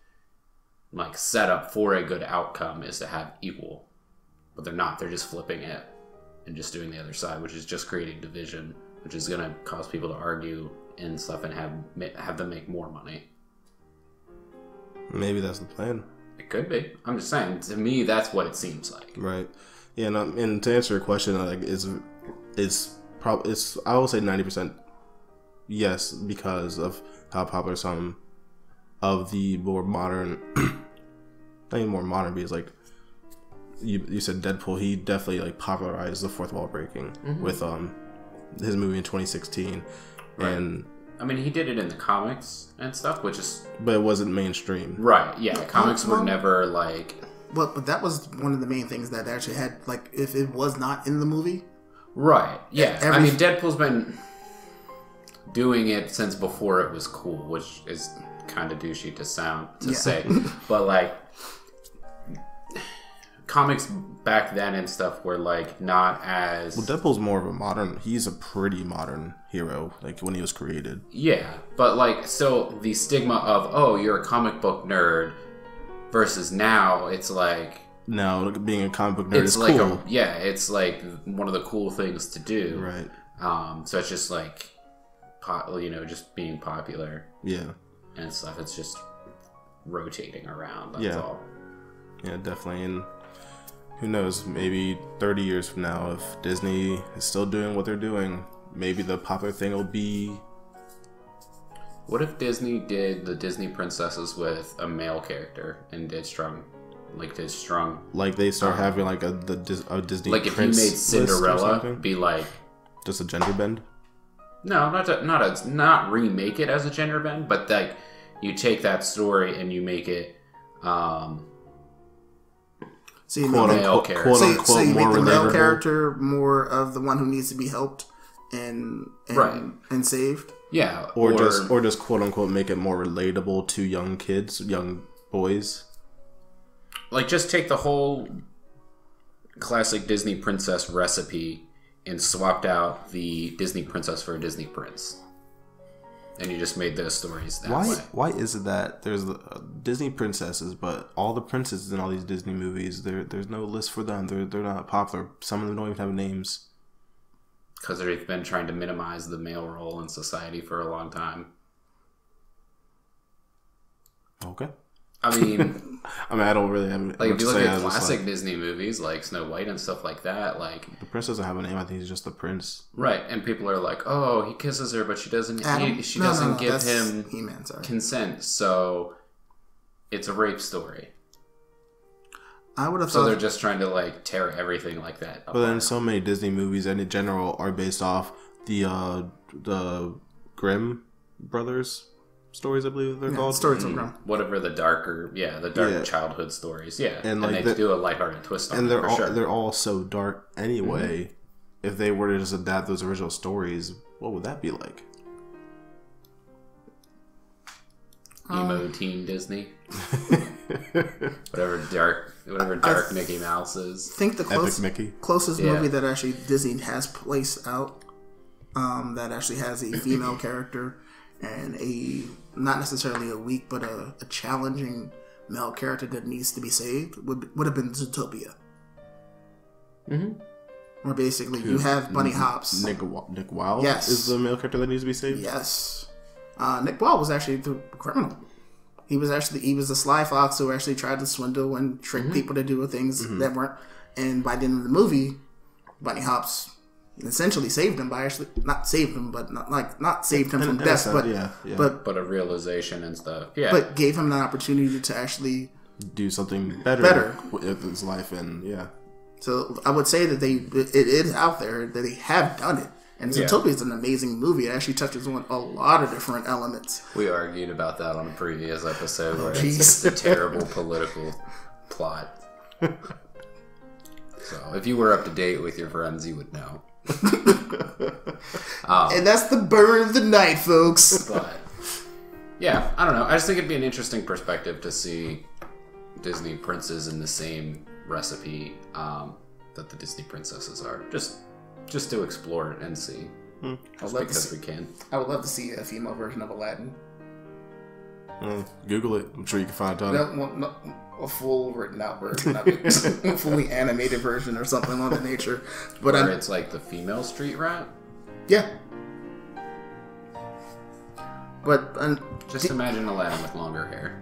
like setup for a good outcome is to have equal. But they're not. They're just flipping it and just doing the other side, which is just creating division, which is going to cause people to argue and stuff and have them make more money. Maybe that's the plan. It could be. I'm just saying. To me, that's what it seems like. Right. Yeah. And to answer your question, like, it's probably I will say 90% yes, because of how popular some of the more modern, not even more modern, because like you said, Deadpool, he definitely like popularized the fourth wall breaking with his movie in 2016, right. And I mean, he did it in the comics and stuff, but it wasn't mainstream, right? Yeah, comics were never like. But that was one of the main things that actually had, like, if it was not in the movie, right? Yeah, I mean, Deadpool's been doing it since before it was cool, which is kind of douchey to say, but like comics back then and stuff were like not as well. Deadpool's more of a modern. He's a pretty modern hero, like when he was created. Yeah, but like still the stigma of, oh, you're a comic book nerd versus now it's like now being a comic book nerd is like cool. It's like one of the cool things to do, right? So it's just like just being popular, and stuff. It's just rotating around. That's all. Yeah, definitely. And who knows? Maybe 30 years from now, if Disney is still doing what they're doing, maybe the popular thing will be. What if Disney did the Disney princesses with a male character and did strong? Like they start having like a Disney. Like if you made Cinderella be like just a gender bend. No, not remake it as a gender bend, but like you take that story and you make it so you quote make unquote, so you make the male relatable character more of the one who needs to be helped and saved. Yeah, or just quote unquote make it more relatable to young kids, young boys. Like just take the whole classic Disney princess recipe and swapped out the Disney princess for a Disney prince, and you just made those stories that way. Why is it that there's Disney princesses, but all the princesses in all these Disney movies, there's no list for them. They're not popular. Some of them don't even have names. Because they've been trying to minimize the male role in society for a long time. Okay. I mean, I don't really have like if you look at classic Disney movies like Snow White and stuff like that, like the prince doesn't have a name. I think he's just the prince, right? And people are like, "Oh, he kisses her, but she doesn't. She doesn't give him consent, so it's a rape story." I would have thought they're just trying to like tear everything like that apart. But then so many Disney movies, and in general, are based off the Grimm brothers stories, I believe they're called. Stories of Grimm. Whatever the darker, childhood stories, and like they do a lighthearted twist on it. And they're all so dark anyway. Mm-hmm. If they were to just adapt those original stories, what would that be like? Emo teen Disney. whatever dark Mickey Mouse is. I think the closest movie that actually Disney has placed out that actually has a female character and a not necessarily a weak but a challenging male character that needs to be saved would have been Zootopia. Mm-hmm. Where basically you have Bunny Hops. Nick Wilde is the male character that needs to be saved? Yes. Nick Wilde was actually the criminal. He was the sly fox who actually tried to swindle and trick people to do things that weren't. And by the end of the movie, Bunny Hops essentially saved him by actually not saved him, but not saved him from death, but a realization and stuff. Yeah, but gave him an opportunity to actually do something better with his life, and So I would say that it is out there that they have done it. And Zootopia is an amazing movie. It actually touches on a lot of different elements. We argued about that on a previous episode where it's just a terrible political plot. So if you were up to date with your friends, you would know. And that's the burn of the night, folks. But yeah, I don't know. I just think it'd be an interesting perspective to see Disney princes in the same recipe that the Disney princesses are. Just to explore it and see. Just because we can. I would love to see a female version of Aladdin. Google it. I'm sure you can find a ton. No, a full written out version of it. A fully animated version or something on the nature. But where it's like the female street rat? Yeah. But just imagine Aladdin with longer hair.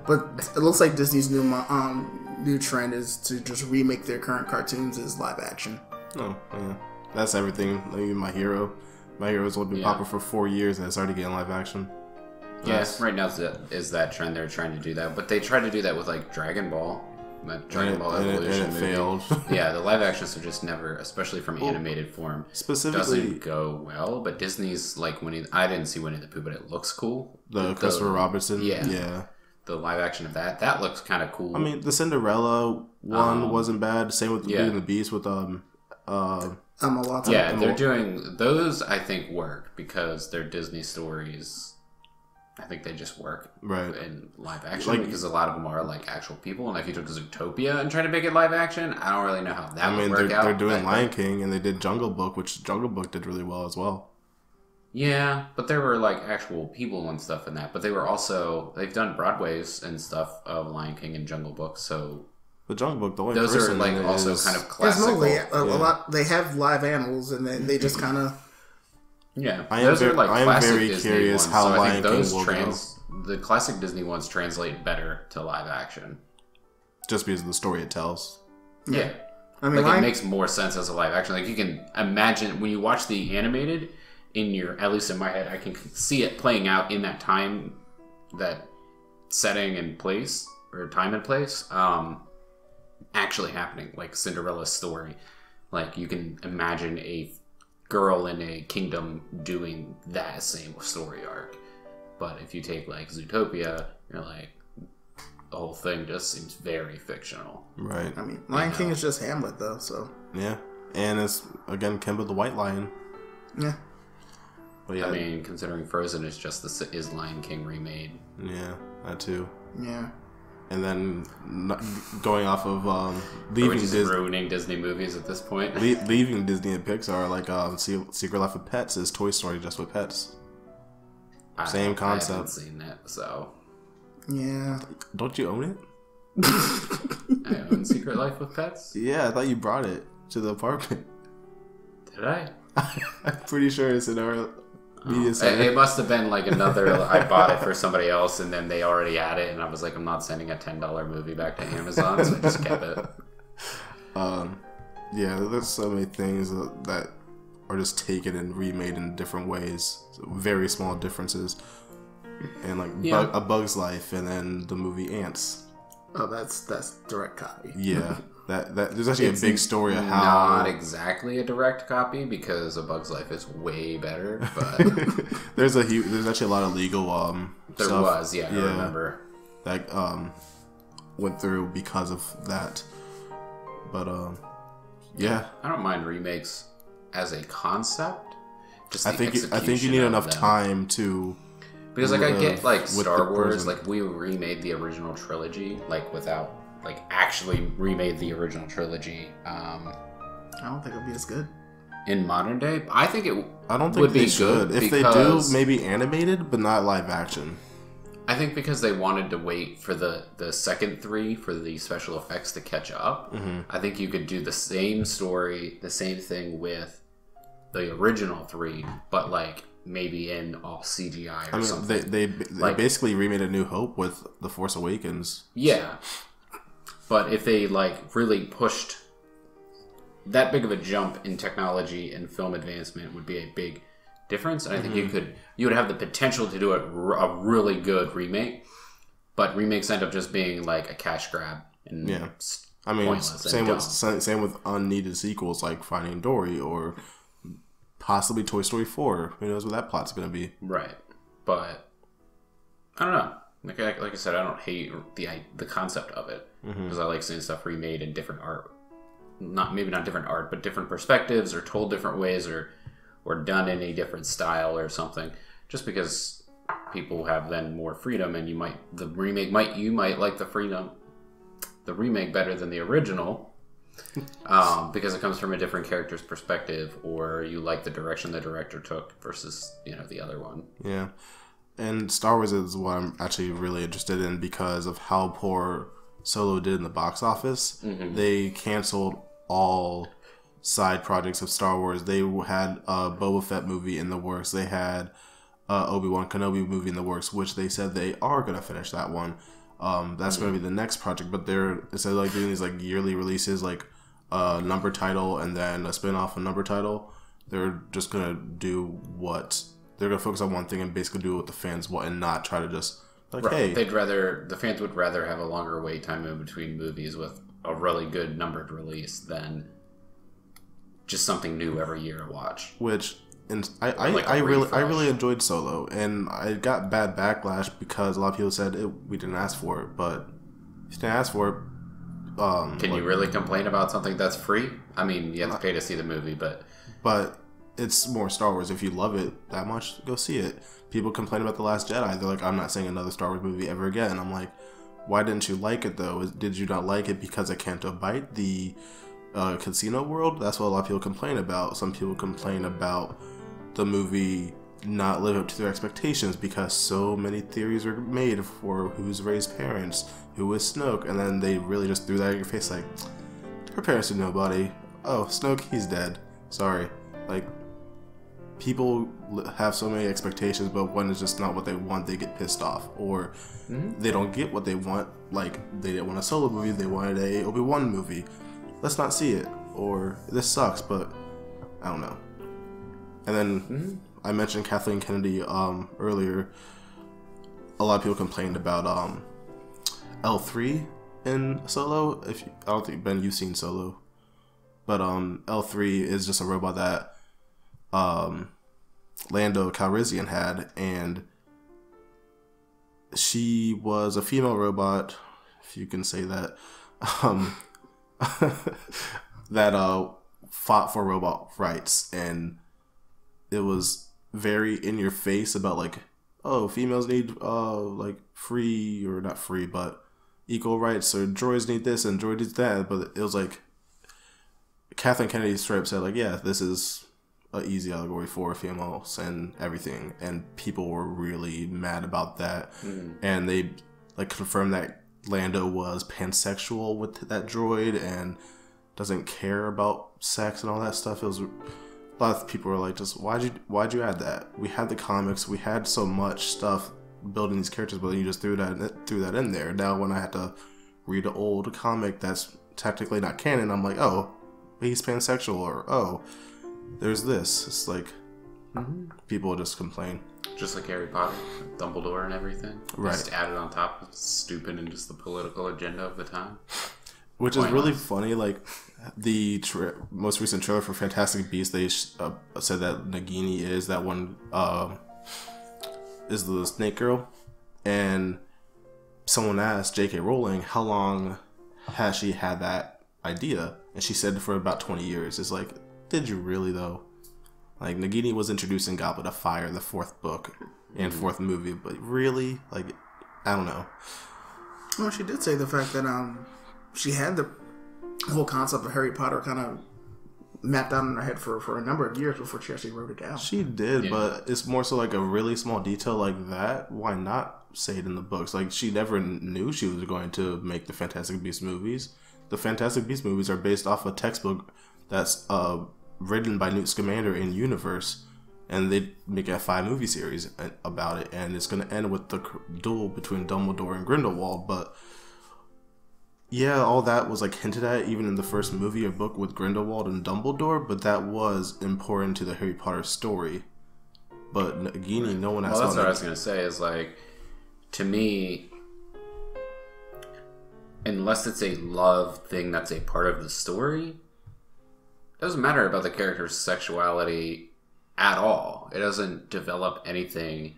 But it looks like Disney's new trend is to just remake their current cartoons as live action. Oh, yeah. That's everything. Like My Hero. My Hero's only been popular for 4 years and it's already getting live action. Yes, right now is that trend. They're trying to do that, but they tried to do that with like Dragon Ball. That Dragon Ball Evolution and it failed. Yeah, the live actions are just never, especially from animated form, specifically doesn't go well. But Disney's like I didn't see Winnie the Pooh, but it looks cool. The Christopher Robertson, yeah, the live action of that looks kind of cool. I mean, the Cinderella one wasn't bad. Same with Beauty and the Beast with they're doing those. I think work because they're Disney stories. I think they just work in live action because a lot of them are like actual people. And if you took Zootopia and tried to make it live action, I don't really know how that would work out. They're doing Lion King and they did Jungle Book, which Jungle Book did really well as well. Yeah, but there were like actual people and stuff in that. But they were also they've done Broadways and stuff of Lion King and Jungle Book. So the Jungle Book, the only those are like also kind of classical. A lot. They have live animals and then they just kind of. Yeah, I am very Disney curious ones, how so Lion King will go. The classic Disney ones translate better to live action. Just because of the story it tells. Yeah. I mean, it makes more sense as a live action. Like, you can imagine, when you watch the animated, at least in my head, I can see it playing out in that time, that setting and place, or time and place, actually happening. Like Cinderella's story. Like, you can imagine a girl in a kingdom doing that same story arc. But if you take like Zootopia, you're like, the whole thing just seems very fictional. Right. I mean, Lion King is just Hamlet though, so. Yeah. And it's, again, Kimba the White Lion. Yeah. But yeah. I mean, considering Frozen is just is Lion King remade. Yeah, that too. Yeah. And then going off of leaving ruining Disney movies at this point. Leaving Disney and Pixar, like Secret Life of Pets is Toy Story just with pets. Same concept. I haven't seen that, so. Yeah. Don't you own it? I own Secret Life of Pets? Yeah, I thought you brought it to the apartment. Did I? I'm pretty sure it's in our media center. It must have been like another, I bought it for somebody else and then they already had it and I was like, I'm not sending a $10 movie back to Amazon, so I just kept it. Yeah, there's so many things that are just taken and remade in different ways. So very small differences. And like A Bug's Life and then the movie Ants. Oh, that's direct copy. Yeah. That there's actually a big story of how not exactly a direct copy because A Bug's Life is way better, but there's actually a lot of legal there stuff, was I remember that went through because of that. But yeah, I don't mind remakes as a concept. Just I think you need enough time to. Because like I get like Star Wars, like we remade the original trilogy, like without like actually remade the original trilogy. I don't think it'll be as good in modern day. I think it. I don't think would they be should. If they do, maybe animated, but not live action. I think because they wanted to wait for the second three for the special effects to catch up. Mm-hmm. I think you could do the same story, the same thing with the original three, but like. Maybe in all CGI or something. They basically remade A New Hope with The Force Awakens. Yeah. But if they like really pushed that big of a jump in technology and film advancement would be a big difference. And I think you would have the potential to do a really good remake. But remakes end up just being like a cash grab. And I mean, same with unneeded sequels like Finding Dory or possibly Toy Story 4. Who knows what that plot's going to be? Right. But I don't know. Like I said, I don't hate the concept of it because I like seeing stuff remade in different art. Maybe not different art, but different perspectives or told different ways or done in a different style or something. Just because people have then more freedom, and you might like the remake better than the original, because it comes from a different character's perspective, or you like the direction the director took versus the other one. Yeah, and Star Wars is what I'm actually really interested in because of how poor Solo did in the box office. They canceled all side projects of Star Wars. They had a Boba Fett movie in the works. They had Obi-Wan Kenobi movie in the works, which they said they are going to finish that one. That's going to be the next project, but they're, instead of like doing these like yearly releases, like a number title and then a spin-off, a number title, they're just going to do they're going to focus on one thing and basically do what the fans want and not try to just like, right. Hey. The fans would rather have a longer wait time in between movies with a really good numbered release than just something new every year to watch. Which, and I really enjoyed Solo, and I got bad backlash because a lot of people said we didn't ask for it, but if you didn't ask for it, can you really complain about something that's free? I mean, you have to pay to see the movie, but it's more Star Wars. If you love it that much, go see it. People complain about The Last Jedi. They're like, I'm not seeing another Star Wars movie ever again. I'm like, why didn't you like it though? Did you not like it because of Canto Bight, the casino world? That's what a lot of people complain about. Some people complain about the movie not live up to their expectations because so many theories were made for who's Rey's parents, who is Snoke, and then they really just threw that in your face like, her parents are nobody. Oh, Snoke, he's dead. Sorry. Like, people have so many expectations, but when it's just not what they want, they get pissed off, or they don't get what they want. Like, they didn't want a Solo movie, they wanted a Obi-Wan movie. Let's not see it, or this sucks, but I don't know. And then I mentioned Kathleen Kennedy earlier. A lot of people complained about L3 in Solo. I don't think, Ben, you've seen Solo, but L3 is just a robot that Lando Calrissian had, and she was a female robot, if you can say that, that fought for robot rights, and it was very in your face about like, oh, females need like free, or not free, but equal rights, or droids need this and droids need that. But it was like Kathleen Kennedy straight up said like, yeah, this is an easy allegory for females and everything, and people were really mad about that. And they like confirmed that Lando was pansexual with that droid and doesn't care about sex and all that stuff. It was a lot of people were like, just why'd you add that? We had the comics, we had so much stuff building these characters, but you just threw that in there. Now when I had to read an old comic that's technically not canon, I'm like, oh, he's pansexual, or oh, there's this. It's like people just complain. Just like Harry Potter, Dumbledore and everything. Right. Just added on top of stupid and just the political agenda of the time. Which is really funny. Like, the most recent trailer for Fantastic Beasts, they said that Nagini is that one, is the snake girl. And someone asked J.K. Rowling, how long has she had that idea? And she said for about 20 years. It's like, did you really though? Like, Nagini was introduced in Goblet of Fire, the 4th book and 4th movie, but really, like, I don't know. Well, she did say the fact that she had the whole concept of Harry Potter kind of mapped out in her head for a number of years before she actually wrote it down. She did, but it's more so like a really small detail like that. Why not say it in the books? Like, she never knew she was going to make the Fantastic Beasts movies. The Fantastic Beasts movies are based off a textbook that's written by Newt Scamander in Universe, and they make a 5-movie series about it, and it's going to end with the duel between Dumbledore and Grindelwald. But yeah, all that was like hinted at even in the first movie or book with Grindelwald and Dumbledore, but that was important to the Harry Potter story. But Nagini, no one has. Well, that's what I was going to say. Is like, to me, unless it's a love thing that's a part of the story, it doesn't matter about the character's sexuality at all. It doesn't develop anything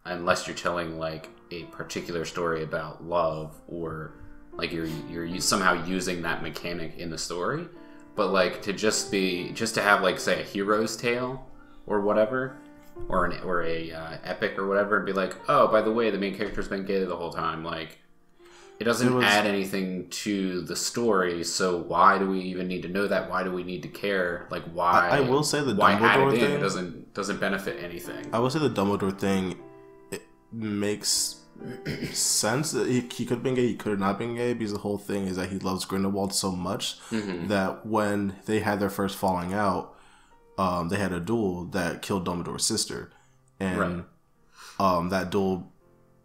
unless you're telling like a particular story about love, or like you're somehow using that mechanic in the story. But like to just to have like, say, a hero's tale or whatever, or a epic or whatever, and be like, oh, by the way, the main character's been gay the whole time. Like, it doesn't add anything to the story. So why do we even need to know that? Why do we need to care? Like, why? I will say the why Dumbledore add it in? thing It doesn't benefit anything. I will say the Dumbledore thing. It makes sense that he could have been gay, he could have not been gay, because the whole thing is that he loves Grindelwald so much that when they had their first falling out, they had a duel that killed Dumbledore's sister, and that duel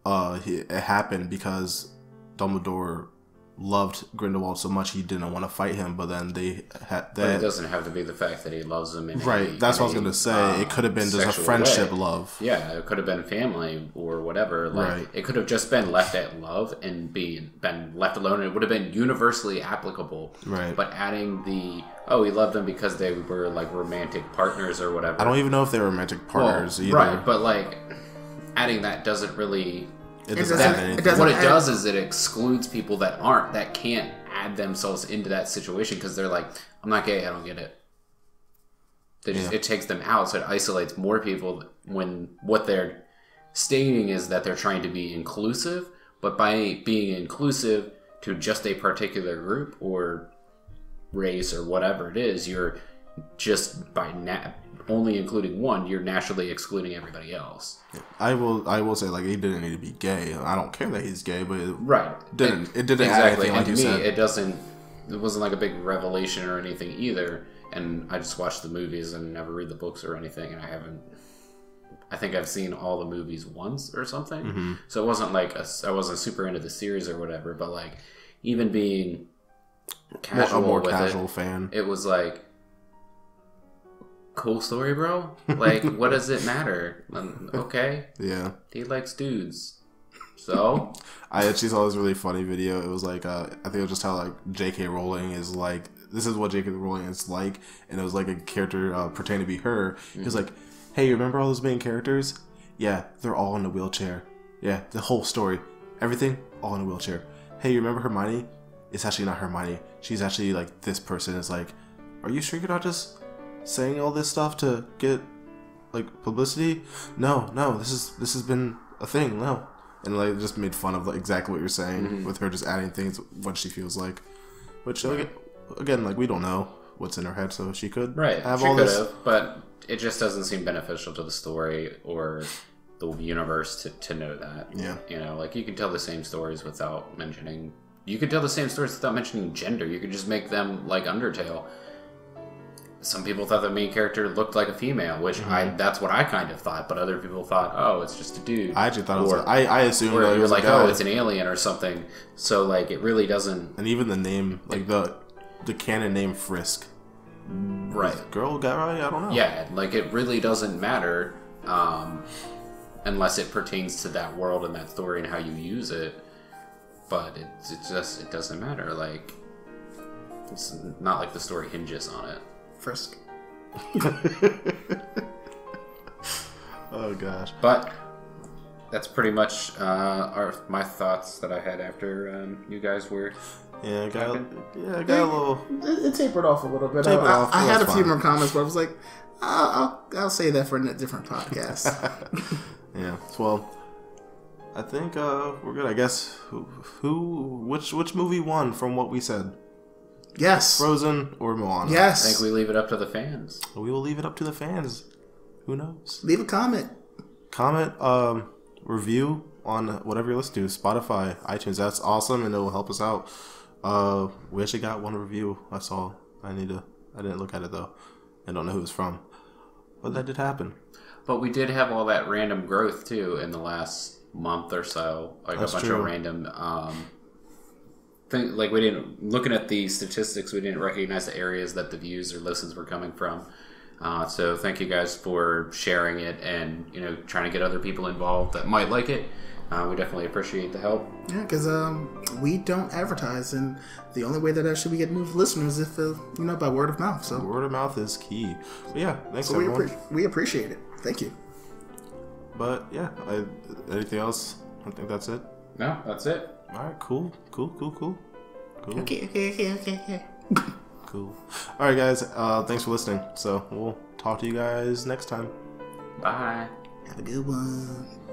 it happened because Dumbledore loved Grindelwald so much he didn't want to fight him, but then they had that. But it doesn't have to be the fact that he loves him. That's what I was going to say. It could have been just a friendship love. Yeah, it could have been family or whatever. Like, it could have just been left at love and been left alone. And it would have been universally applicable. Right. But adding he loved them because they were like romantic partners or whatever. I don't even know if they were romantic partners either. Right, but like adding that doesn't really. It doesn't add anything. What it does is it excludes people that can't add themselves into that situation because they're like, I'm not gay, I don't get it. It takes them out, so it isolates more people when what they're stating is that they're trying to be inclusive, but by being inclusive to just a particular group or race or whatever it is, you're just by only including one, you're naturally excluding everybody else. I will say, like, he didn't need to be gay. I don't care that he's gay, but it didn't exactly. add anything, like and to you me, said. it wasn't like a big revelation or anything either. And I just watched the movies and never read the books or anything, and I think I've seen all the movies once or something. So it wasn't like I wasn't super into the series or whatever, but like even being casual, a more casual fan, it was like, cool story, bro. Like, what does it matter? Okay. Yeah. He likes dudes. So? I actually saw this really funny video. It was like, I think it was just how, like, J.K. Rowling is like, this is what J.K. Rowling is like. And it was like a character pretending to be her. He was like, hey, you remember all those main characters? Yeah, they're all in a wheelchair. Yeah, the whole story. Everything, all in a wheelchair. Hey, you remember Hermione? It's actually not Hermione. She's actually, like, this person. It's like, are you sure you're not just saying all this stuff to get like publicity? No, this has been a thing. No, and like just made fun of like exactly what you're saying with her just adding things what she feels like, which again, like, we don't know what's in her head, so she could have all this, but it just doesn't seem beneficial to the story or the universe to know that. Yeah, you know, like you can tell the same stories without mentioning. You could tell the same stories without mentioning gender. You could just make them like Undertale. Some people thought the main character looked like a female, which that's what I kind of thought, but other people thought, oh, it's just a dude. I actually thought it was I assumed it was like, a guy. oh, it's an alien or something. So like it really doesn't. And even the name, like the canon name Frisk. Right. Girl, guy, I don't know. Yeah, like it really doesn't matter unless it pertains to that world and that story and how you use it. But it doesn't matter. Like, it's not like the story hinges on it. Frisk. Oh gosh. But that's pretty much my thoughts that I had after you guys were. Yeah, got a little. It tapered off a little bit. I had a few more comments, but I was like, I'll say that for a different podcast. Yeah. Well, I think we're good. I guess which movie won from what we said? Yes. Frozen or Moana? Yes. I think we leave it up to the fans. We will leave it up to the fans. Who knows? Leave a comment. Review on whatever you're listening to, Spotify, iTunes. That's awesome, and it will help us out. We actually got one review I saw. I didn't look at it though. I don't know who it's from, but that did happen. But we did have all that random growth too in the last month or so. Like That's a bunch true. of random like we didn't, looking at the statistics, we didn't recognize the areas that the views or listens were coming from. So thank you guys for sharing it and, you know, trying to get other people involved that might like it. We definitely appreciate the help. Yeah, because we don't advertise, and the only way that actually we get moved listeners is if by word of mouth. So word of mouth is key. But yeah, thanks so everyone. We appreciate it. Thank you. But yeah, anything else? I think that's it. No, that's it. All right, cool. Okay. Cool. All right, guys. Thanks for listening. So we'll talk to you guys next time. Bye. Have a good one.